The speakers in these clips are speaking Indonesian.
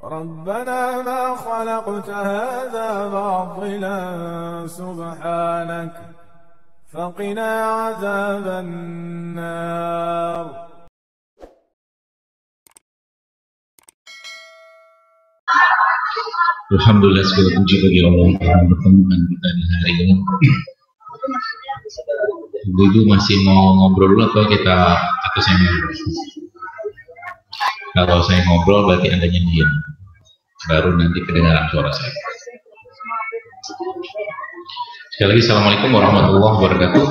ربنا ما خلقت هذا باطلا سبحانك فقنا عذاب النار. Alhamdulillah, segala puji bagi Allah yang bertemukan kita di hari ini. Ibu masih mau ngobrol dulu atau saya ngobrol? Kalau saya ngobrol berarti Anda diam, baru nanti kedengaran suara saya. Sekali lagi, Assalamualaikum warahmatullahi wabarakatuh.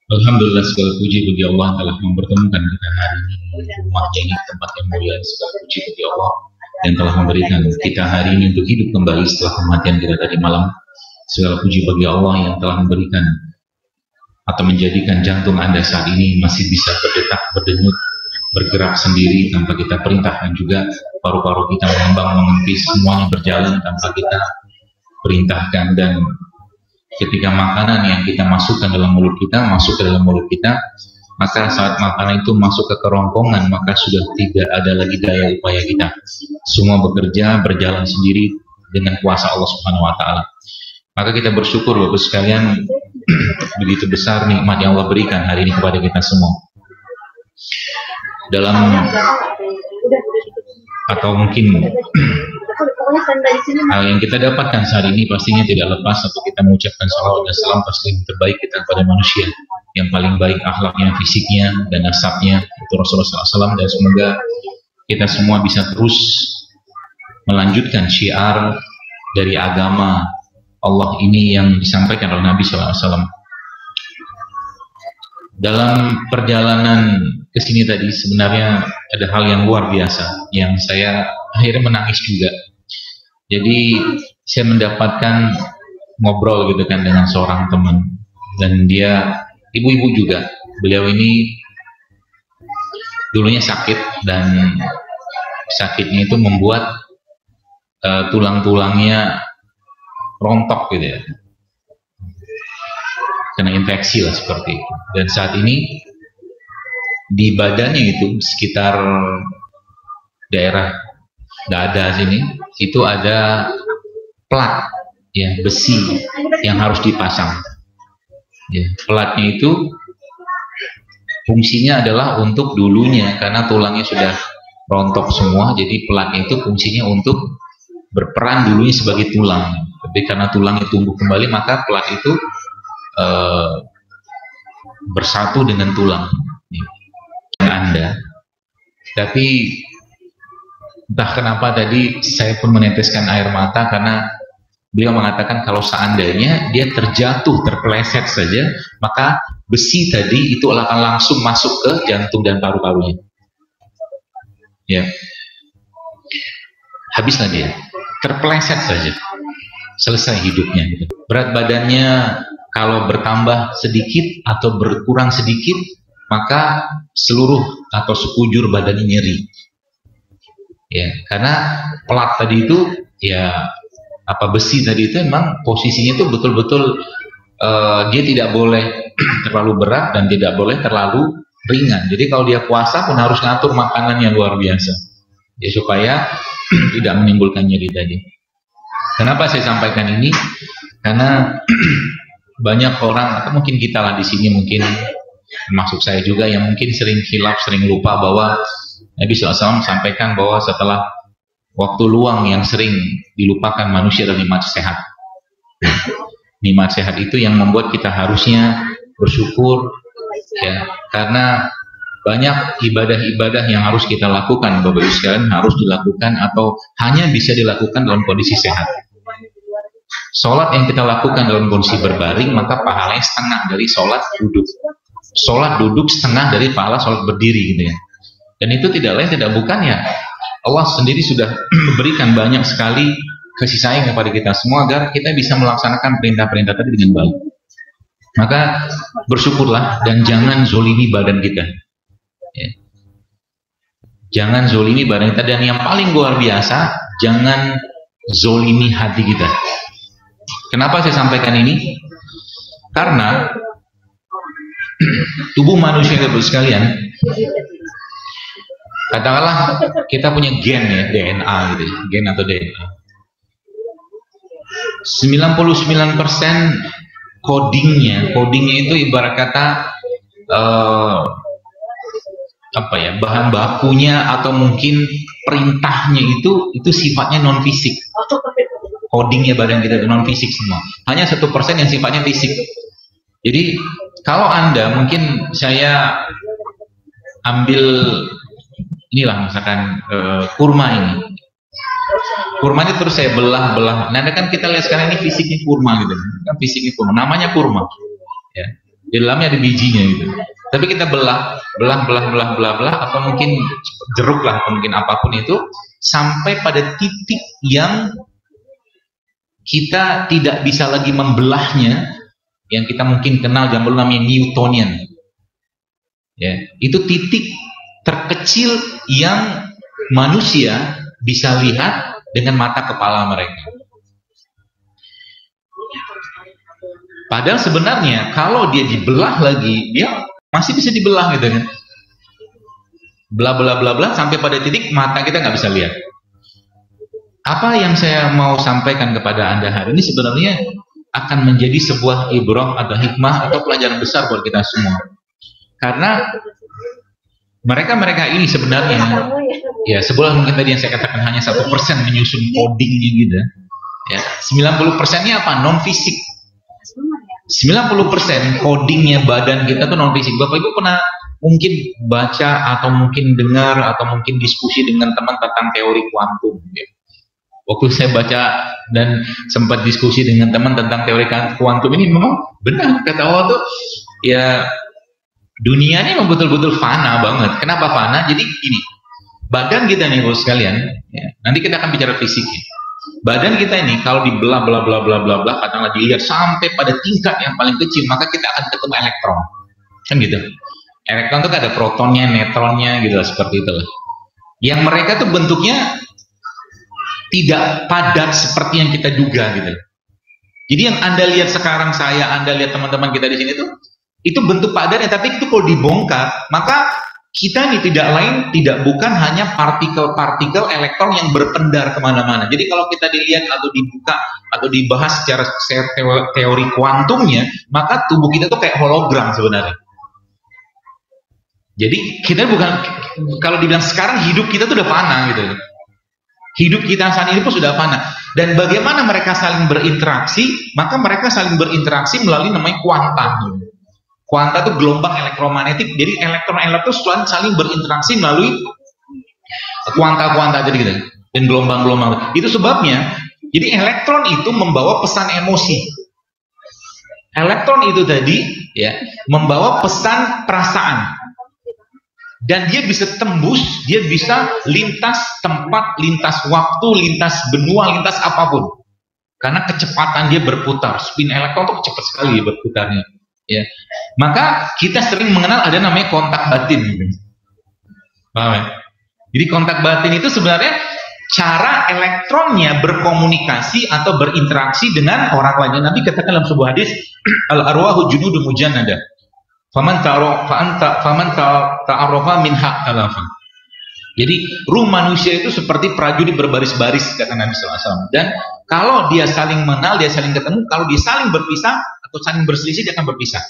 Alhamdulillah, segala puji bagi Allah telah mempertemukan kita hari ini di rumahnya ini, tempat yang mulia. Segala puji bagi Allah yang telah memberikan kita hari ini untuk hidup kembali setelah kematian kita tadi malam. Segala puji bagi Allah yang telah memberikan atau menjadikan jantung Anda saat ini masih bisa berdetak, berdenyut, bergerak sendiri tanpa kita perintahkan, juga paru-paru kita mengembang, mengentis, semuanya berjalan tanpa kita perintahkan. Dan ketika makanan yang kita masukkan dalam mulut kita masuk ke dalam mulut kita, maka saat makanan itu masuk ke kerongkongan, maka sudah tidak ada lagi daya upaya kita. Semua bekerja, berjalan sendiri dengan kuasa Allah Subhanahu wa Ta'ala. Maka kita bersyukur Bapak sekalian, begitu besar nikmat yang Allah berikan hari ini kepada kita semua. Dalam atau mungkin hal yang kita dapatkan saat ini pastinya tidak lepas atau kita mengucapkan salawat dan salam pasti yang terbaik kita kepada manusia yang paling baik akhlaknya, fisiknya, dan nasabnya, itu Rasulullah SAW. Dan semoga kita semua bisa terus melanjutkan syiar dari agama Allah ini yang disampaikan oleh Nabi SAW. Dalam perjalanan ke sini tadi sebenarnya ada hal yang luar biasa yang saya akhirnya menangis juga. Jadi saya mendapatkan ngobrol gitu kan dengan seorang teman, dan dia ibu-ibu juga. Beliau ini dulunya sakit, dan sakitnya itu membuat tulang-tulangnya rontok gitu ya, kena infeksi lah seperti itu. Dan saat ini di badannya itu sekitar daerah dada sini itu ada plat ya, besi yang harus dipasang ya. Platnya itu fungsinya adalah untuk dulunya, karena tulangnya sudah rontok semua, jadi platnya itu fungsinya untuk berperan dulunya sebagai tulang. Tapi karena tulangnya tumbuh kembali, maka plat itu bersatu dengan tulang Anda. Tapi entah kenapa tadi saya pun meneteskan air mata, karena beliau mengatakan kalau seandainya dia terjatuh, terpeleset saja, maka besi tadi itu akan langsung masuk ke jantung dan paru-parunya ya, habislah dia, terpeleset saja, selesai hidupnya gitu. Berat badannya kalau bertambah sedikit atau berkurang sedikit, maka seluruh atau sekujur badannya nyeri ya, karena plat tadi itu ya, besi tadi itu memang posisinya itu betul-betul dia tidak boleh terlalu berat dan tidak boleh terlalu ringan. Jadi kalau dia puasa pun harus ngatur makanannya luar biasa ya, supaya tidak menimbulkan nyeri tadi. Kenapa saya sampaikan ini? Karena banyak orang, atau mungkin kita lah di sini, mungkin termasuk saya juga, yang mungkin sering khilaf, sering lupa bahwa Nabi SAW sampaikan bahwa setelah waktu luang yang sering dilupakan manusia adalah nikmat sehat. Nikmat sehat itu yang membuat kita harusnya bersyukur ya, karena banyak ibadah-ibadah yang harus kita lakukan Bapak Ibu sekalian, harus dilakukan atau hanya bisa dilakukan dalam kondisi sehat. Sholat yang kita lakukan dalam kondisi berbaring, maka pahalanya setengah dari sholat duduk. Sholat duduk setengah dari pahala sholat berdiri gitu ya. Dan itu tidak lain tidak bukan ya, Allah sendiri sudah memberikan banyak sekali kasih sayang kepada kita semua agar kita bisa melaksanakan perintah-perintah tadi dengan baik. Maka bersyukurlah dan jangan zolimi badan kita ya. Jangan zolimi badan kita, dan yang paling luar biasa, jangan zolimi hati kita. Kenapa saya sampaikan ini? Karena tubuh manusia sekalian Katakanlah kita punya gen ya, DNA gitu ya, gen atau DNA. 99% codingnya itu ibarat kata bahan bakunya atau mungkin perintahnya itu sifatnya non fisik. Codingnya badan kita itu non fisik semua. Hanya 1% yang sifatnya fisik. Jadi kalau Anda, mungkin saya ambil inilah misalkan kurma ini. Kurma ini terus saya belah. Nah, kan kita lihat sekarang ini fisiknya kurma gitu. Kan fisiknya kurma. Namanya kurma. Ya. Di dalamnya ada bijinya gitu. Tapi kita belah atau mungkin jeruk lah atau mungkin apapun itu sampai pada titik yang kita tidak bisa lagi membelahnya, yang kita mungkin kenal zaman dulu namanya Newtonian. Ya, itu titik terkecil yang manusia bisa lihat dengan mata kepala mereka. Padahal sebenarnya kalau dia dibelah lagi, dia masih bisa dibelah gitu kan. Belah sampai pada titik mata kita nggak bisa lihat. Apa yang saya mau sampaikan kepada Anda hari ini sebenarnya akan menjadi sebuah ibrah atau hikmah atau pelajaran besar buat kita semua. Karena mereka ini sebenarnya ya sebuah mungkin tadi yang saya katakan hanya 1% menyusun codingnya gitu. Ya, 90%-nya apa? Non fisik. 90% codingnya badan kita tuh non fisik. Bapak Ibu pernah mungkin baca atau mungkin dengar atau mungkin diskusi dengan teman tentang teori kuantum. Ya. Waktu saya baca dan sempat diskusi dengan teman tentang teori kuantum ini memang benar kata Allah tuh ya dunia ini memang betul-betul fana banget. Kenapa fana? Jadi gini, badan kita nih bos sekalian, ya, nanti kita akan bicara fisiknya. Badan kita ini kalau dibelah katakanlah dilihat sampai pada tingkat yang paling kecil, maka kita akan ketemu elektron. Kan gitu. Elektron itu ada protonnya, neutronnya gitu lah, seperti itulah. Yang mereka tuh bentuknya tidak padat seperti yang kita duga gitu. Jadi yang Anda lihat sekarang Anda lihat teman-teman kita di sini tuh itu bentuk padatnya, tapi itu kalau dibongkar, maka kita ini tidak bukan hanya partikel-partikel elektron yang berpendar kemana-mana. Jadi kalau kita dilihat atau dibuka atau dibahas secara teori kuantumnya, maka tubuh kita tuh kayak hologram sebenarnya. Jadi kita bukan, kalau dibilang sekarang hidup kita tuh udah fana gitu. Hidup kita saat ini pun sudah fana. Dan bagaimana mereka saling berinteraksi? Maka mereka saling berinteraksi melalui namanya kuanta. Kuanta itu gelombang elektromagnetik. Jadi elektron-elektron saling berinteraksi melalui kuanta-kuanta jadi gitu. Dan gelombang-gelombang. Itu sebabnya. Jadi elektron itu membawa pesan emosi. Elektron itu tadi ya membawa pesan perasaan. Dan dia bisa tembus, dia bisa lintas tempat, lintas waktu, lintas benua, lintas apapun. Karena kecepatan dia berputar. Spin elektron itu cepat sekali berputarnya. Ya. Maka kita sering mengenal ada namanya kontak batin. Paham ya? Jadi kontak batin itu sebenarnya cara elektronnya berkomunikasi atau berinteraksi dengan orang lain. Nabi katakan dalam sebuah hadis, al-arwahu junudun mujannada. Faman ta'arrafa minha talafa. Jadi ruh manusia itu seperti prajurit berbaris-baris kata Nabi SAW. Dan kalau dia saling mengenal, dia saling ketemu. Kalau dia saling berpisah atau saling berselisih, dia akan berpisah.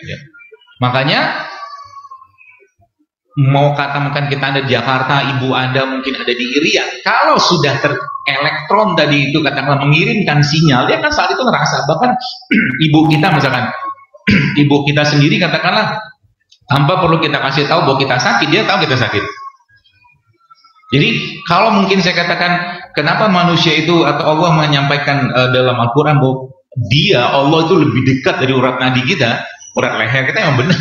Ya. Makanya mau katakan kita ada di Jakarta, ibu Anda mungkin ada di Irian. Kalau sudah elektron tadi itu katakanlah mengirimkan sinyal, dia kan saat itu ngerasa. Bahkan ibu kita misalkan, ibu kita sendiri katakanlah tanpa perlu kita kasih tahu bahwa kita sakit, dia tahu kita sakit. Jadi kalau mungkin saya katakan kenapa manusia itu atau Allah menyampaikan dalam Al-Quran bahwa dia Allah itu lebih dekat dari urat nadi kita, urat leher kita, yang benar.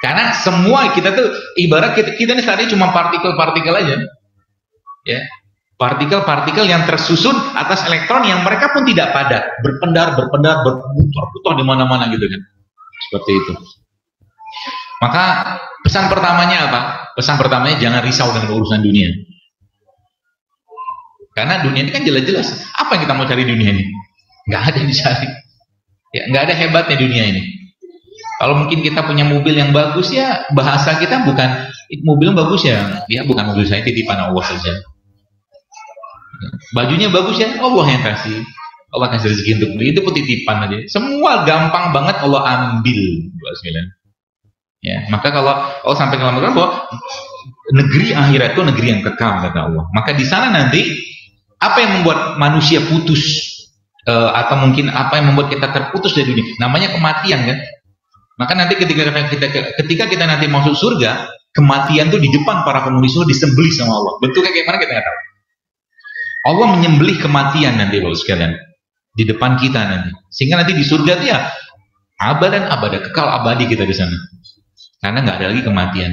Karena semua kita tuh ibarat kita ini saat ini cuma partikel-partikel aja, ya. Partikel-partikel yang tersusun atas elektron yang mereka pun tidak padat, berpendar, berputar di mana-mana gitu kan. Seperti itu. Maka pesan pertamanya apa? Pesan pertamanya jangan risau dengan urusan dunia. Karena dunia ini kan jelas-jelas. Apa yang kita mau cari dunia ini? Nggak ada yang dicari. Ya, nggak ada hebatnya dunia ini. Kalau mungkin kita punya mobil yang bagus ya, bahasa kita bukan mobil bagus ya, dia bukan mobil saya, titipan Allah saja. Bajunya bagus ya, Allah yang kasih. Allah kasih rezeki untuk beli, itu pun titipan aja. Semua gampang banget Allah ambil. Ya, maka kalau Allah sampai ke dalam bahwa negeri akhirat itu negeri yang kekal kata Allah. Maka di sana nanti apa yang membuat manusia putus atau mungkin apa yang membuat kita terputus dari dunia? Namanya kematian kan? Maka nanti ketika kita nanti masuk surga, kematian itu di depan para penghuni surga disembelih sama Allah. Bentuknya kayak mana kita nggak tahu. Allah menyembelih kematian nanti loh sekalian di depan kita nanti. Sehingga nanti di surga itu ya abadan abada, kekal abadi kita di sana. Karena nggak ada lagi kematian.